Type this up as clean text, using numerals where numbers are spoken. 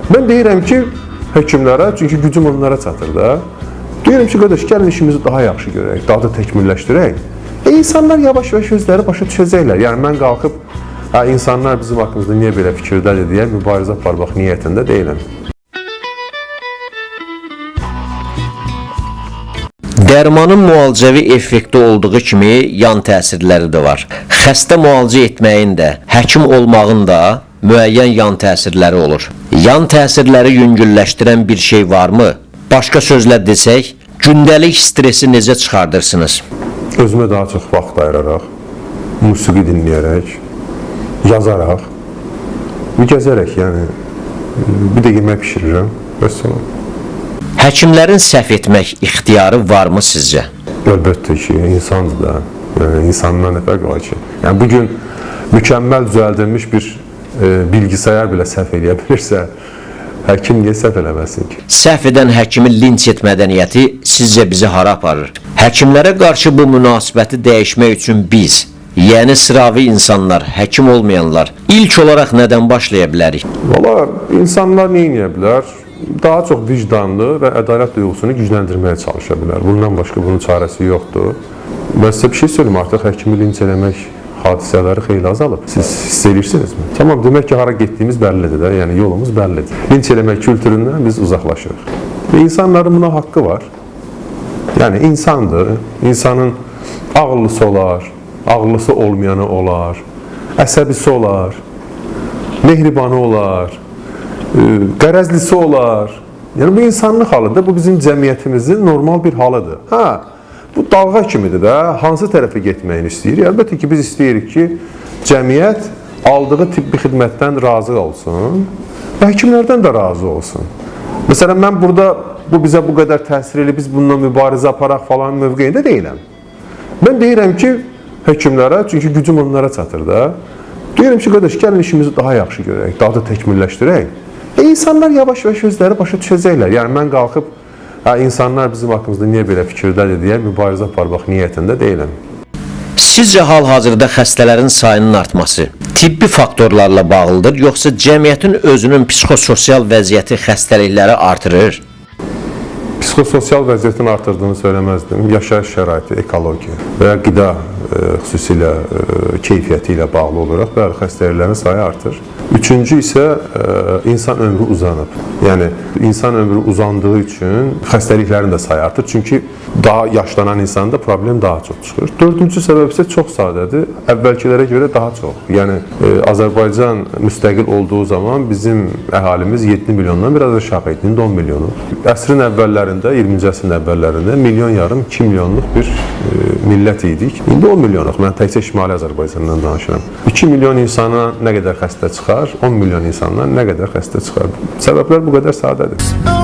Ben deyirəm ki, həkimlərə, çünki gücüm onlara çatır da. Deyirəm ki, qardaş, gəlin işimizi daha yaxşı görək, daha da təkmilləşdirək. İnsanlar yavaş-yavaş özləri başa düşəcəklər. Yəni, mən qalxıb, insanlar bizim haqqımızda niyə belə fikirdədir deyə mübarizə aparmaq niyyətində deyiləm. Dərmanın müalicəvi effekti olduğu kimi yan təsirləri də var. Xəstə müalicə etməyin də, həkim olmağın da müəyyən yan təsirləri olur. Yan təsirləri yüngülləşdirən bir şey varmı? Başqa sözlə desək, gündəlik stresi necə çıxardırsınız? Özümə daha çox vaxt ayıraraq, musiqi dinləyərək, yazaraq, gəzərək, yəni bir də yemək pişirirəm. Vəssalam. Həkimlərin səhv etmək ixtiyarı varmı sizcə? Əlbəttə ki, insandır da. Yəni, insandan nə fərq var ki? Yəni, bugün mükəmməl düzəldilmiş bir bilgisayar belə səhv edə bilirsə, həkim niyə səhv eləməsin ki? Səhv edən həkimi linç et mədəniyyəti sizcə bizi hara aparır? Həkimlərə qarşı bu münasibəti dəyişmək üçün biz, yəni sıravi insanlar, həkim olmayanlar, ilk olaraq nədən başlaya bilərik? Valla, insanlar nə edə bilər? Daha çox vicdanlı və ədalət duyğusunu gücləndirməyə çalışa bilər. Bundan başqa bunun çarəsi yoxdur. Mən sizə bir şey söyleyeyim, artıq həkimi linç eləmək hadisələri xeyli azalıb. Siz hiss edirsinizmi? Tamam, demək ki, hara getdiyimiz bəllidir də, yəni yolumuz bəllidir. Linç eləmək kültüründən biz uzaqlaşırıq. Və insanların buna haqqı var. Yəni, insandır, insanın ağıllısı olar, ağıllısı olmayanı olar, əsəbisi olar, mehribanı olar, qərəzlisi olar. Yəni, bu insanlıq halıdır, bu bizim cəmiyyətimizin normal bir halıdır. Bu dalğa kimidir də, hansı tərəfə getməyini istəyir? Əlbəttə ki, biz istəyirik ki, cəmiyyət aldığı tibbi xidmətdən razı olsun və həkimlərdən də razı olsun. Məsələn, mən burada, bu bizə bu qədər təsir edib, biz bununla mübarizə aparaq falan mövqeyində deyiləm. Mən deyirəm ki, həkimlərə, çünki gücüm onlara çatır da, deyirəm ki, qardaş, gəlin işimizi daha yaxşı görək, daha da təkmilləşdirək. İnsanlar yavaş-yavaş özləri başa düşəcəklər. Yəni, mən qalxıb, insanlar bizim haqqımızda niyə belə fikirdədir deyə mübarizə aparmaq niyyətində deyiləm. Sizcə hal-hazırda xəstələrin sayının artması tibbi faktorlarla bağlıdır, yoxsa cəmiyyətin özünün psixososial vəziyyəti xəstəlikləri artırır? Psixososial vəziyyətin artırdığını söyləməzdim. Yaşayış şəraiti, ekologiya və ya qida xüsusilə keyfiyyəti ilə bağlı olaraq bəli, xəstəliklərin sayı artır. Üçüncü isə insan ömrü uzanıb. Yəni, insan ömrü uzandığı üçün xəstəliklərin də sayı artır. Çünki daha yaşlanan insanda problem daha çox çıxır. Dördüncü səbəb isə çox sadədir. Əvvəlkilərə görə daha çox. Yəni, Azərbaycan müstəqil olduğu zaman bizim əhalimiz 7 milyondan biraz aşağı idi. İndi 10 milyonu. Əsrin əvvəllərində, 20-ci əsrin əvvəllərində milyon yarım, 2 milyonluq bir millət idik. İndi 10 milyonluq. Mən təkcə Şimali Azərbaycandan danışıram. 2 milyon insana nə qədər xəstə çıxar, 10 milyon insandan nə qədər xəstə çıxar. Səbəblər bu qədər sadədir.